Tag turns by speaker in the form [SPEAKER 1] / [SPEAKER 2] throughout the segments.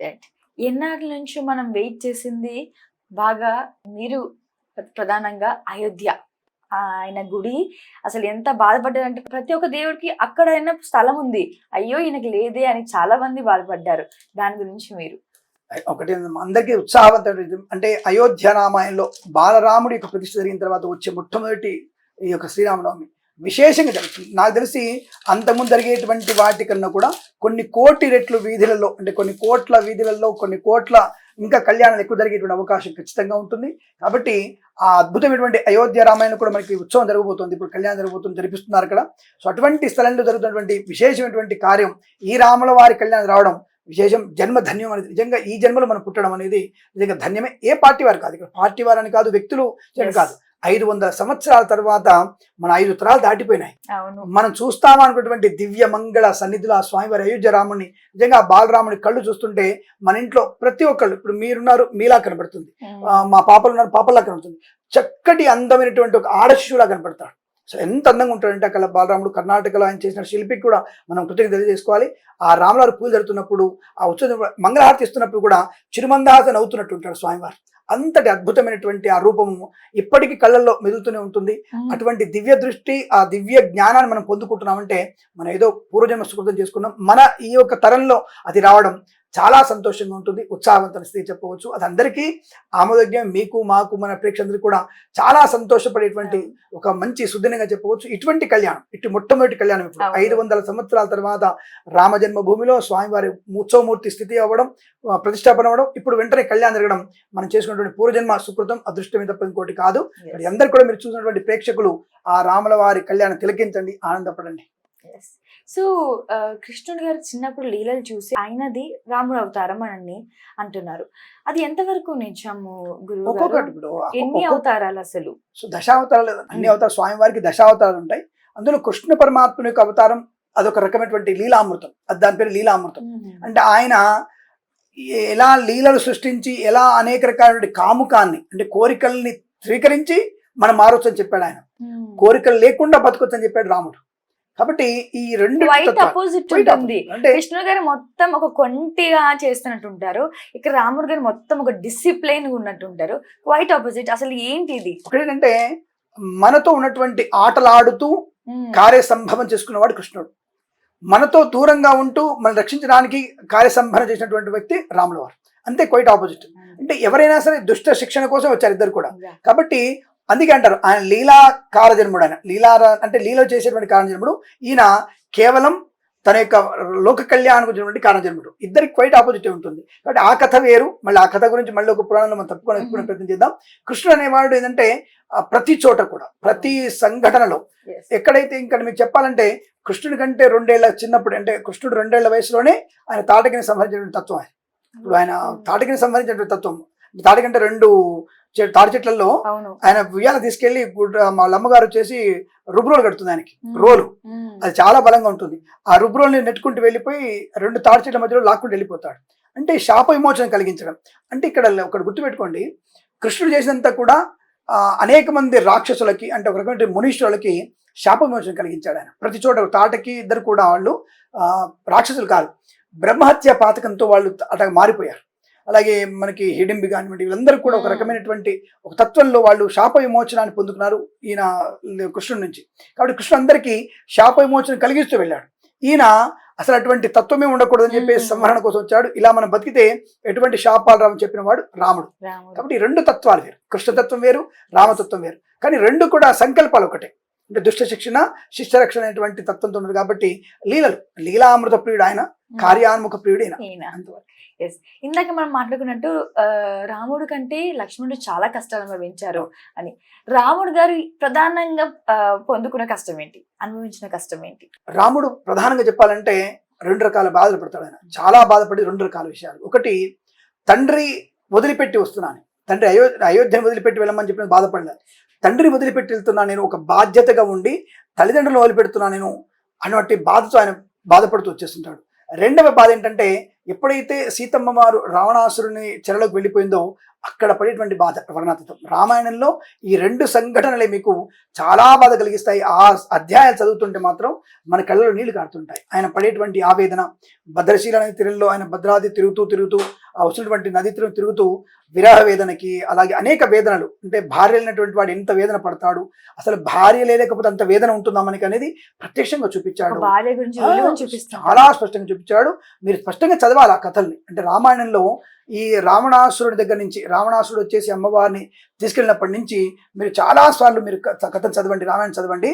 [SPEAKER 1] Right. ఎన్నాళ్ళ నుంచి మనం వెయిట్ చేసింది బాగా మీరు ప్రధానంగా అయోధ్య. ఆయన గుడి అసలు ఎంత బాధపడ్డారంటే ప్రతి ఒక్క దేవుడికి అక్కడైనా స్థలం ఉంది. అయ్యో! ఈయనకి లేదే అని చాలా మంది బాధపడ్డారు. దాని గురించి మీరు?
[SPEAKER 2] ఒకటి అందరికీ ఉత్సాహవంతం. అంటే అయోధ్య రామాయణంలో బాలరాముడి యొక్క ప్రతిష్ఠ జరిగిన తర్వాత వచ్చే మొట్టమొదటి ఈ యొక్క శ్రీరామనవమి విశేషంగా జరుగుతుంది. నాకు తెలిసి అంతకుముందు జరిగేటువంటి వాటి కన్నా కూడా కొన్ని కోటి రెట్లు వీధులలో, అంటే కొన్ని కోట్ల వీధులలో, కొన్ని కోట్ల ఇంకా కళ్యాణాలు ఎక్కువ జరిగేటువంటి అవకాశం ఖచ్చితంగా ఉంటుంది. కాబట్టి ఆ అద్భుతమైనటువంటి అయోధ్య రామాయణం కూడా మనకి ఉత్సవం జరగబోతుంది. ఇప్పుడు కళ్యాణం జరగబోతుంది, జరిపిస్తున్నారు అక్కడ. సో అటువంటి స్థలంలో జరుగుతున్నటువంటి విశేషమైనటువంటి కార్యం ఈ రాముల వారి కళ్యాణం రావడం విశేషం. జన్మ ధన్యం అనేది నిజంగా ఈ జన్మలో మనం పుట్టడం అనేది నిజంగా ధన్యమే. ఏ పార్టీ వారు కాదు, ఇక్కడ పార్టీ వారని కాదు, వ్యక్తులు కాదు. 500 సంవత్సరాల తర్వాత మన 5 తరాలు దాటిపోయినాయి. మనం చూస్తామా అనుకున్నటువంటి దివ్య మంగళ సన్నిధిలో ఆ స్వామివారి అయోధ్య రాముని, నిజంగా ఆ బాలరాముని కళ్ళు చూస్తుంటే మన ఇంట్లో ప్రతి ఒక్కళ్ళు, ఇప్పుడు మీరున్నారు మీలా కనబడుతుంది, మా పాపలు ఉన్నారు పాపలా కనబడుతుంది, చక్కటి అందమైనటువంటి ఒక ఆడశిశువులా కనపడతాడు. సో ఎంత అందంగా ఉంటాడంటే అక్కడ బాలరాముడు. కర్ణాటకలో ఆయన చేసిన శిల్పికి కూడా మనం కృతజ్ఞత తెలియజేసుకోవాలి. ఆ రాములారు పూజ జరుగుతున్నప్పుడు, ఆ ఉత్సవం మంగళహారతి ఇస్తున్నప్పుడు కూడా చిరుమందహాసన అవుతున్నట్టు ఉంటాడు స్వామివారు. అంతటి అద్భుతమైనటువంటి ఆ రూపము ఇప్పటికీ కళ్ళల్లో మెదులుతూనే ఉంటుంది. అటువంటి దివ్య దృష్టి, ఆ దివ్య జ్ఞానాన్ని మనం పొందుకుంటున్నామంటే మనం ఏదో పూర్వజన్మ సుకృతం చేసుకున్నాం. మన ఈ యొక్క తరంలో అది రావడం చాలా సంతోషంగా ఉంటుంది, ఉత్సాహవంతమైన స్థితి చెప్పవచ్చు. అది అందరికీ ఆమోదజ్ఞం, మీకు మాకు మన ప్రేక్షకులందరికీ కూడా చాలా సంతోషపడేటువంటి ఒక మంచి సుదినంగా చెప్పవచ్చు. ఇటువంటి కళ్యాణం, ఇటు మొట్టమొదటి కళ్యాణం ఇప్పుడు 500 సంవత్సరాల తర్వాత రామజన్మభూమిలో స్వామివారి ఉత్సవమూర్తి స్థితి అవ్వడం, ప్రతిష్టాపన అవ్వడం, ఇప్పుడు వెంటనే కళ్యాణం జరగడం మనం చేసుకున్నటువంటి పూర్వజన్మ సుకృతం, అదృష్టమే తప్ప ఇంకోటి కాదు. అందరు కూడా మీరు చూసినటువంటి ప్రేక్షకులు ఆ రాముల వారి కళ్యాణం తిలకించండి, ఆనందపడండి.
[SPEAKER 1] సో కృష్ణుడు గారు చిన్నప్పుడు లీలలు చూసి ఆయనది రాముడు అవతారం అని అంటున్నారు. అది ఎంతవరకు నిజము గురువు? ఎన్ని అవతారాలు అసలు?
[SPEAKER 2] సో దశావతారాలు, అన్ని అవతారాలు, స్వామివారికి దశావతారాలు ఉంటాయి. అందులో కృష్ణ పరమాత్మ యొక్క అవతారం అదొక రకమైనటువంటి లీలామృతం. అది దాని పేరు లీలామృతం. అంటే ఆయన ఎలా లీలలు సృష్టించి ఎలా అనేక రకాల కాముకాన్ని, అంటే కోరికల్ని స్వీకరించి మనం మారొచ్చు అని చెప్పాడు ఆయన. కోరికలు లేకుండా బతకొచ్చు అని చెప్పాడు రాముడు. కాబట్టి ఈ రెండు
[SPEAKER 1] అపోజిట్ ఉంటుంది. కృష్ణుడు గారు మొత్తం ఒక కొంటిగా చేస్తున్నట్టుంటారు, ఇక్కడ రాముడు గారు మొత్తం ఒక డిసిప్లైన్ ఉన్నట్టుంటారు. Quite opposite. అసలు ఏంటి ఇది?
[SPEAKER 2] ఒకటేంటంటే మనతో ఉన్నటువంటి ఆటలాడుతూ కార్యసంభవం చేసుకున్నవాడు కృష్ణుడు. మనతో దూరంగా ఉంటూ మనం రక్షించడానికి కార్యసంభవం చేసినటువంటి వ్యక్తి రాముల వారు. అంతే, క్వైట్ ఆపోజిట్. అంటే ఎవరైనా సరే దుష్ట శిక్షణ కోసం వచ్చారు ఇద్దరు కూడా. కాబట్టి అందుకే అంటారు ఆయన లీలా కారజన్ముడు. ఆయన లీలా అంటే లీల చేసేటువంటి కారణజన్ముడు. ఈయన కేవలం తన యొక్క లోక కళ్యాణం గురించినటువంటి కారణజన్ముడు. ఇద్దరికి క్వైట్ ఆపోజిట్ ఉంటుంది. కాబట్టి ఆ కథ వేరు. మళ్ళీ ఆ కథ గురించి మళ్ళీ ఒక పురాణంలో మనం తప్పుకునే ప్రయత్నం చేద్దాం. కృష్ణుడు అనేవాడు ఏంటంటే ప్రతి చోట కూడా, ప్రతి సంఘటనలో ఎక్కడైతే, ఇంకా మీకు చెప్పాలంటే కృష్ణుడి కంటే 2 ఏళ్ల చిన్నప్పుడు, అంటే కృష్ణుడు 2 ఏళ్ల వయసులోనే ఆయన తాటకిని సంహరించినటువంటి తత్వం. ఆయన ఇప్పుడు ఆయన తాటకిని సంహరించినటువంటి తత్వం. తాటకంటే 2 తాడి చెట్లలో ఆయన ఉయ్యాల తీసుకెళ్లి మా అమ్మగారు వచ్చేసి రుబ్రోలు కడుతుంది ఆయనకి, రోలు. అది చాలా బలంగా ఉంటుంది. ఆ రుబ్రోల్ని నెట్టుకుంటూ వెళ్ళిపోయి 2 తాడి చెట్ల మధ్యలో లాక్కుంటూ వెళ్ళిపోతాడు. అంటే శాప విమోచన కలిగించడం. అంటే ఇక్కడ ఒకటి గుర్తుపెట్టుకోండి, కృష్ణుడు చేసినంత కూడా అనేక మంది రాక్షసులకి, అంటే ఒక రకమైన మునీశ్వరులకి శాప విమోచన కలిగించాడు ఆయన. ప్రతి చోట తాటకి ఇద్దరు కూడా వాళ్ళు రాక్షసులు కాదు, బ్రహ్మహత్య పాతకంతో వాళ్ళు అట్లా మారిపోయారు. అలాగే మనకి హిడింబి కానివ్వండి, వీళ్ళందరూ కూడా ఒక రకమైనటువంటి ఒక తత్వంలో వాళ్ళు శాప విమోచనాన్ని పొందుకున్నారు ఈయన కృష్ణుడి నుంచి. కాబట్టి కృష్ణుడు అందరికీ శాప విమోచన కలిగిస్తూ వెళ్ళాడు. ఈయన అసలు అటువంటి తత్వమే ఉండకూడదని చెప్పేసి సంహరణ కోసం వచ్చాడు. ఇలా మనం బతికితే ఎటువంటి శాపాలు రావని చెప్పిన వాడు రాముడు. కాబట్టి 2 తత్వాలు వేరు, కృష్ణతత్వం వేరు, రామతత్వం వేరు. కానీ 2 కూడా సంకల్పాలు ఒకటే. అంటే దుష్ట శిక్షణ శిష్ట రక్షణ అనేటువంటి తత్వంతో ఉన్నారు. కాబట్టి లీలామృత ప్రియుడు ఆయన, కార్యాన్ముఖ ప్రియుడు ఆయన.
[SPEAKER 1] ఇందాక మనం మాట్లాడుకున్నట్టు రాముడు కంటే లక్ష్మణుడు చాలా కష్టాలు అనుభవించారు అని. రాముడు గారు ప్రధానంగా పొందుకున్న కష్టం ఏంటి, అనుభవించిన కష్టం ఏంటి?
[SPEAKER 2] రాముడు ప్రధానంగా చెప్పాలంటే 2 రకాల బాధలు పడతాడు ఆయన. చాలా బాధపడి 2 రకాల విషయాలు. ఒకటి, తండ్రి వదిలిపెట్టి వస్తున్నాను, తండ్రి అయోధ్యను వదిలిపెట్టి వెళ్ళమని చెప్పిన బాధపడలేదు. తండ్రిని వదిలిపెట్టి వెళ్తున్నా నేను, ఒక బాధ్యతగా ఉండి తల్లిదండ్రులను వదిలిపెడుతున్నా నేను అన్నటువంటి బాధతో ఆయన బాధపడుతూ వచ్చేస్తుంటాడు. రెండవ బాధ ఏంటంటే ఎప్పుడైతే సీతమ్మ వారు రావణాసురుని చెరలోకి వెళ్ళిపోయిందో అక్కడ పడేటువంటి బాధ వర్ణాతీతం. రామాయణంలో ఈ 2 సంఘటనలే మీకు చాలా బాధ కలిగిస్తాయి. ఆ అధ్యాయాలు చదువుతుంటే మాత్రం మన కళ్ళలో నీళ్లు కారుతుంటాయి. ఆయన పడేటువంటి ఆవేదన, భద్రశీల నది తీరంలో ఆయన భద్రాది తిరుగుతూ ఆ వచ్చినటువంటి నది తీరం తిరుగుతూ విరహ వేదనకి, అలాగే అనేక వేదనలు, అంటే భార్య లేనటువంటి వాడు ఎంత వేదన పడతాడు, అసలు భార్య లేకపోతే అంత వేదన ఉంటుందా మనకి అనేది ప్రత్యక్షంగా చూపించాడు.
[SPEAKER 1] భార్య గురించి విలువను చూపిస్తాడు,
[SPEAKER 2] చాలా స్పష్టంగా చూపించాడు. మీరు స్పష్టంగా చదవాలి ఆ కథల్ని. అంటే రామాయణంలో ఈ రావణాసురుడి దగ్గర నుంచి, రావణాసురుడు వచ్చేసి అమ్మవారిని తీసుకెళ్ళినప్పటి నుంచి మీరు చాలా సార్లు మీరు కథను చదవండి, రామాయణం చదవండి.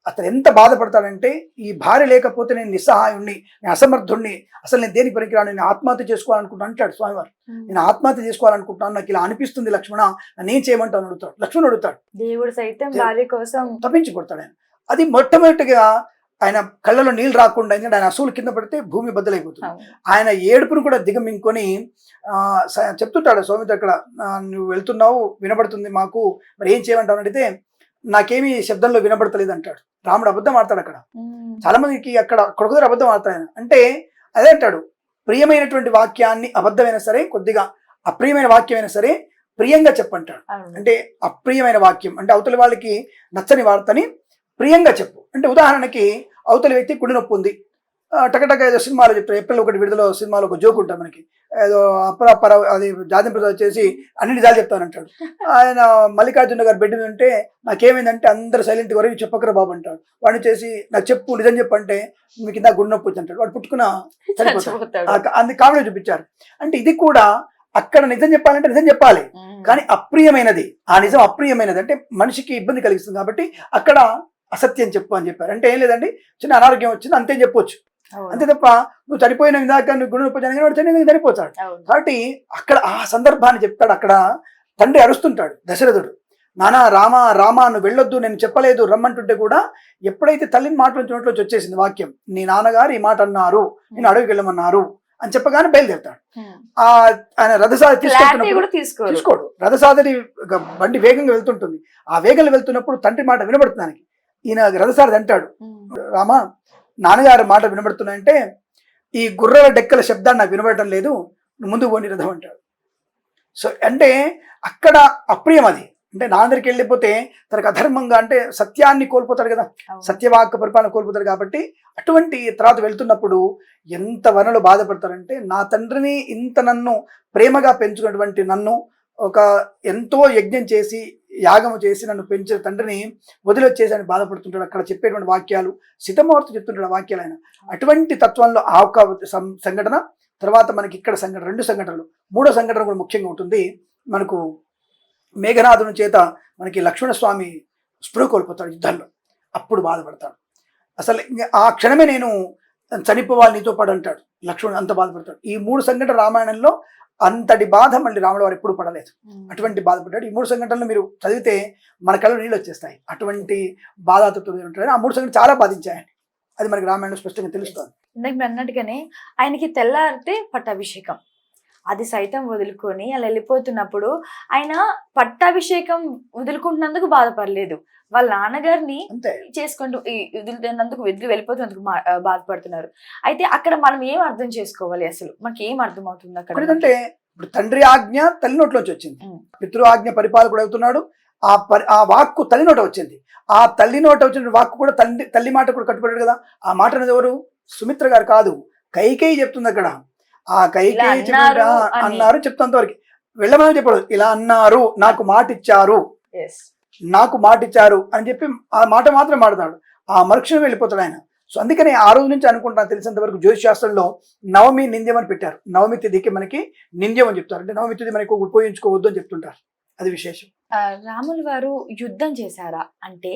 [SPEAKER 2] అతను ఎంత బాధపడతాడంటే, ఈ భార్య లేకపోతే నేను నిస్సహాయుణ్ణి, నేను అసమర్థుణ్ణి, అసలు నేను దేనికి పనికిరాను, నేను ఆత్మహత్య చేసుకోవాలనుకుంటున్నాను అంటాడు స్వామివారు. నేను ఆత్మహత్య చేసుకోవాలనుకుంటున్నాను, నాకు ఇలా అనిపిస్తుంది లక్ష్మణ, నన్ను ఏం చేయమంటాను అడుగుతాడు. లక్ష్మణుడు అడుగుతాడు,
[SPEAKER 1] దేవుడు సైతం భార్య కోసం
[SPEAKER 2] తప్పించి కొడతాడు ఆయన. అది మొట్టమొదటిగా ఆయన కళ్ళలో నీళ్ళు రాకుండా, ఎందుకంటే ఆయన అసూలు కింద పడితే భూమి బద్దలైపోతుంది. ఆయన ఏడుపును కూడా దిగమింగుకొని చెప్తుంటాడు సౌమిత్ర అక్కడ, నువ్వు వెళ్తున్నావు వినబడుతుంది మాకు, మరి ఏం చేయమంటావు అడిగితే నాకేమీ శబ్దంలో వినబడతలేదు అంటాడు. రాముడు అబద్ధం ఆడతాడు అక్కడ. చాలా మందికి అక్కడ కొడుకుదారు అబద్ధం ఆడతాడు ఆయన. అంటే అదే అంటాడు, ప్రియమైనటువంటి వాక్యాన్ని అబద్ధమైనా సరే, కొద్దిగా అప్రియమైన వాక్యమైనా సరే ప్రియంగా చెప్పంటాడు. అంటే అప్రియమైన వాక్యం అంటే అవతలి వాళ్ళకి నచ్చని వార్తని ప్రియంగా చెప్పు. అంటే ఉదాహరణకి అవతలి వ్యక్తి కుడి నొప్పి ఉంది, టకటక ఏదో సినిమాలో చెప్తారు, ఏప్రిల్ 1 విడుదల సినిమాలో ఒక జోక్ ఉంటుంది మనకి, ఏదో అపరాపర అది జాతిం ప్రసాద్ వచ్చేసి అన్ని నిజాలు చెప్తానంటాడు. ఆయన మల్లికార్జున గారు బెడ్ మీద ఉంటే నాకేమైందంటే అందరు సైలెంట్ వరకు చెప్పకరా బాబు అంటాడు. వాడిని చేసి నాకు చెప్పు నిజం చెప్పంటే మీకు ఇందా గుండె నొప్పి వచ్చి అంటాడు. వాడు పుట్టుకున్న చనిపోతాడు. అది కామెడీ చూపించారు. అంటే ఇది కూడా అక్కడ నిజం చెప్పాలంటే నిజం చెప్పాలి, కానీ అప్రియమైనది, ఆ నిజం అప్రియమైనది అంటే మనిషికి ఇబ్బంది కలిగిస్తుంది కాబట్టి అక్కడ అసత్యం చెప్పు అని చెప్పారు. అంటే ఏం లేదండి, చిన్న అనారోగ్యం వచ్చింది అంతే చెప్పొచ్చు, అంతే తప్ప నువ్వు చనిపోయిన ఇందాక నువ్వు గుండె నొప్పి వాడు చనిపోతాడు. కాబట్టి అక్కడ ఆ సందర్భాన్ని చెప్తాడు. అక్కడ తండ్రి అరుస్తుంటాడు దశరథుడు, నానా రామ రామ నువ్వు వెళ్ళొద్దు, నేను చెప్పలేదు రమ్మంటుంటే కూడా ఎప్పుడైతే తల్లిని మాట నుంచి వచ్చేసింది వాక్యం, నీ నాన్నగారు ఈ మాట అన్నారు, నేను అడవికి వెళ్ళమన్నారు అని చెప్పగానే బయలుదేరుతాడు. ఆయన రథసారి తీసుకోడు. రథసారి బండి వేగంగా వెళ్తుంటుంది. ఆ వేగంగా వెళ్తున్నప్పుడు తండ్రి మాట వినబడుతున్నానికి ఈయన రథసారథి అంటాడు, రామా నాన్నగారు మాట వినబడుతున్నాయంటే ఈ గుర్రాల డెక్కల శబ్దాన్ని నాకు వినబడటం లేదు, ముందుకు పోని రథం అంటాడు. సో అంటే అక్కడ అప్రియం అది. అంటే నా దగ్గరికి వెళ్ళిపోతే తనకు అధర్మంగా, అంటే సత్యాన్ని కోల్పోతాడు కదా, సత్యవాక్య పరిపాలన కోల్పోతాడు. కాబట్టి అటువంటి తర్వాత వెళ్తున్నప్పుడు ఎంత వనలో బాధపడతారంటే, నా తండ్రిని ఇంత నన్ను ప్రేమగా పెంచుకున్నటువంటి నన్ను, ఒక ఎంతో యజ్ఞం చేసి యాగము చేసి నన్ను పెంచిన తండ్రిని వదిలొచ్చేసి అని బాధపడుతుంటాడు. అక్కడ చెప్పేటువంటి వాక్యాలు సీతమ్మవారితో చెప్తుంటాడు వాక్యాలు ఆయన. అటువంటి తత్వంలో ఆ ఒక సంఘటన తర్వాత మనకి ఇక్కడ సంఘటన, 2 సంఘటనలు, 3వ సంఘటన కూడా ముఖ్యంగా ఉంటుంది. మనకు మేఘనాథుని చేత మనకి లక్ష్మణస్వామి స్పృహ కోల్పోతాడు యుద్ధంలో, అప్పుడు బాధపడతాడు. అసలు ఆ క్షణమే నేను చనిపోవాలి నీతో పాటు అంటాడు లక్ష్మణుడు, అంత బాధపడతాడు. ఈ 3 సంఘటన రామాయణంలో అంతటి బాధ మళ్ళీ రాముల వారు ఎప్పుడు పడలేదు, అటువంటి బాధపడ్డాడు. ఈ 3 సంఘటనలు మీరు చదివితే మన కళ్ళు నీళ్ళు వచ్చేస్తాయి, అటువంటి బాధాతత్వం ఉంటాడు. ఆ 3 సంఘటనలు చాలా బాధించాయండి, అది మనకి రామాయణం స్పష్టంగా తెలుస్తుంది.
[SPEAKER 1] ఇందాక మీరు అన్నట్టుగానే ఆయనకి తెల్లారితే పట్టాభిషేకం, అది సైతం వదులుకొని అలా వెళ్ళిపోతున్నప్పుడు ఆయన పట్టాభిషేకం వదులుకుంటున్నందుకు బాధపడలేదు, వాళ్ళ నాన్నగారిని చేసుకుంటూ వదులుతున్నందుకు వెళ్ళిపోతున్నందుకు బాధపడుతున్నారు. అయితే అక్కడ మనం ఏం అర్థం చేసుకోవాలి, అసలు మనకి ఏం అర్థం అవుతుంది అక్కడ
[SPEAKER 2] అంటే, ఇప్పుడు తండ్రి ఆజ్ఞ తల్లి నోట్లోంచి వచ్చింది, పితృ ఆజ్ఞ పరిపాలకుడు అవుతున్నాడు, ఆ వాక్కు తల్లి నోట వచ్చింది. ఆ తల్లి నోట వచ్చిన వాక్కు కూడా తల్లి మాట కూడా కట్టుబడ్డాడు కదా. ఆ మాట అనేది ఎవరు, సుమిత్ర గారు కాదు, కైకేయి చెప్తుంది అక్కడ. ఆ కైకేయి అన్నారు చెప్తాంత వరకు, వెళ్ళమని చెప్పాడు, ఇలా అన్నారు, నాకు మాట ఇచ్చారు, నాకు మాట ఇచ్చారు అని చెప్పి ఆ మాట మాత్రం మాడతాడు. ఆ మరుక్షణం వెళ్ళిపోతాడు ఆయన. సో అందుకని ఆ రోజు నుంచి అనుకుంటాను తెలిసినంత వరకు జ్యోతిష్ శాస్త్రంలో నవమి నింద్యం అని పెట్టారు. నవమి తిథికి మనకి నింద్యం అని చెప్తారు, అంటే నవమి తిథి మనకి ఉపయోగించుకోవద్దు అని చెప్తుంటారు, అది విశేషం.
[SPEAKER 1] రాములు వారు యుద్ధం చేశారా అంటే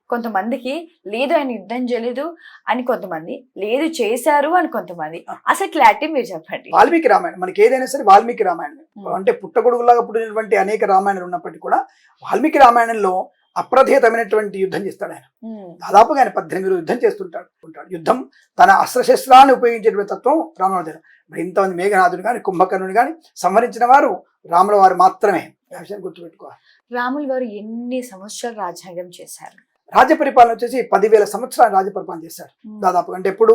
[SPEAKER 1] కొంతమందికి లేదు ఆయన యుద్ధం చేయలేదు అని, కొంతమంది లేదు చేశారు అని కొంతమంది. అసలు క్లారిటీ మీరు చెప్పండి.
[SPEAKER 2] వాల్మీకి రామాయణం మనకి ఏదైనా సరే వాల్మీకి రామాయణం, అంటే పుట్టగొడుగులాగా పుట్టినటువంటి అనేక రామాయణాలు ఉన్నప్పటికీ కూడా వాల్మీకి రామాయణంలో అప్రధేతమైనటువంటి యుద్ధం చేస్తాడు ఆయన. దాదాపుగా ఆయన 18 యుద్ధం చేస్తుంటాడు. యుద్ధం తన అస్త్రశస్త్రాన్ని ఉపయోగించేటువంటి తత్వం రాముల దగ్గర. మరి ఇంతమంది మేఘనాథుని కానీ కుంభకర్ణుని కానీ సంహరించిన వారు రాముల వారు మాత్రమే, ఆ విషయాన్ని గుర్తుపెట్టుకోవాలి.
[SPEAKER 1] రాముల వారు ఎన్ని సంవత్సరాలు రాజ్యాంగం చేశారు?
[SPEAKER 2] రాజ్య పరిపాలన వచ్చేసి 10,000 సంవత్సరాలు రాజ్య పరిపాలన చేశాడు దాదాపు. అంటే ఎప్పుడు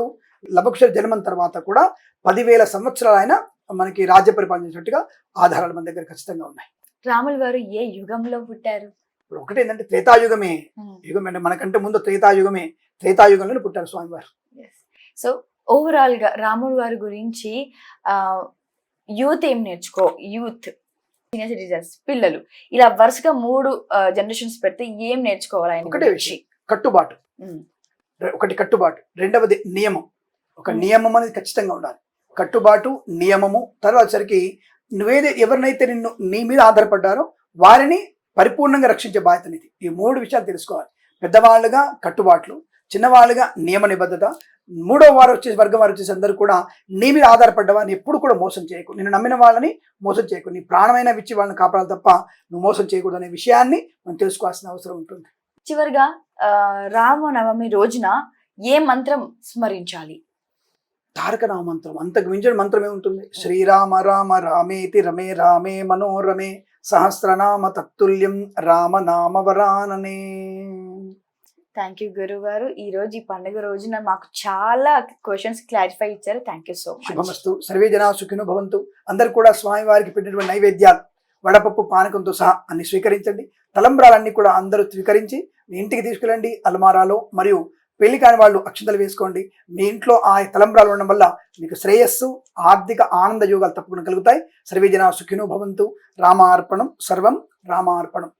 [SPEAKER 2] లవకుశ జన్మం తర్వాత కూడా 10,000 సంవత్సరాలు ఆయన మనకి రాజ్య పరిపాలించినట్టుగా ఆధారాలు మన దగ్గర ఖచ్చితంగా ఉన్నాయి.
[SPEAKER 1] రాములు వారు ఏ యుగంలో పుట్టారు?
[SPEAKER 2] ఇప్పుడు ఒకటి ఏంటంటే త్రేతాయుగమే. యుగం అంటే మనకంటే ముందు త్రేతాయుగమే. త్రేతాయుగంలోనే పుట్టారు స్వామివారు.
[SPEAKER 1] సో ఓవరాల్ గా రాముడు వారి గురించి యూత్ ఏం యూత్ సీనియర్ సిటిజన్స్ పిల్లలు ఇలా వరుసగా 3 జనరేషన్స్ పెడితే ఏం నేర్చుకోవాలి ఆయన
[SPEAKER 2] ఒకటే
[SPEAKER 1] గురించి?
[SPEAKER 2] విషయం, కట్టుబాటు. ఒకటి కట్టుబాటు, రెండవది నియమం. ఒక నియమం అనేది ఖచ్చితంగా ఉండాలి. కట్టుబాటు, నియమము. తర్వాతసరికి ఎవరినైతే నీ మీద ఆధారపడ్డారో వారిని పరిపూర్ణంగా రక్షించే బాధ్యత నీది. ఈ 3 విషయాలు తెలుసుకోవాలి. పెద్దవాళ్ళుగా కట్టుబాట్లు, చిన్నవాళ్ళుగా నియమ నిబద్ధత, మూడవ వర్గం వారు వచ్చేసి అందరూ కూడా నీ మీద ఆధారపడ్డ వారిని ఎప్పుడు కూడా మోసం చేయకు. నిన్ను నమ్మిన వాళ్ళని మోసం చేయకు. నీ ప్రాణమైన విచ్చి వాళ్ళని కాపాడాలి తప్ప నువ్వు మోసం చేయకూడదు అనే విషయాన్ని మనం తెలుసుకోవాల్సిన అవసరం ఉంటుంది.
[SPEAKER 1] చివరిగా రామనవమి రోజున ఏ మంత్రం స్మరించాలి?
[SPEAKER 2] తారక రామ మంత్రం. అంతకు మించిన మంత్రమే ఉంటుంది. శ్రీరామ రామ రామేతి రమే రామే మనోరమే సహస్రనామ తత్తుల్యం రామనామ వరాననే.
[SPEAKER 1] థ్యాంక్ యూ గురువు గారు. ఈ రోజు ఈ పండుగ రోజున మాకు చాలా క్వశ్చన్స్ క్లారిఫై ఇచ్చారు. Thank you so much.
[SPEAKER 2] Subhamastu. Survey జనా సుఖినో భవంతు. అందరు కూడా స్వామి వారికి పెట్టినటువంటి నైవేద్యాలు వడపప్పు పానకంతో సహా అన్ని స్వీకరించండి. తలంబ్రాలన్నీ కూడా అందరూ స్వీకరించి మీ ఇంటికి తీసుకెళ్ళండి. అల్మారాలో మరియు పెళ్లి కాని వాళ్ళు అక్షంతలు వేసుకోండి. మీ ఇంట్లో ఆ తలంబ్రాలు ఉండడం వల్ల మీకు శ్రేయస్సు, ఆర్థిక ఆనంద యోగాలు తప్పకుండా కలుగుతాయి. సర్వే జనా సుఖినో భవంతు. రామార్పణం. సర్వం రామార్పణం.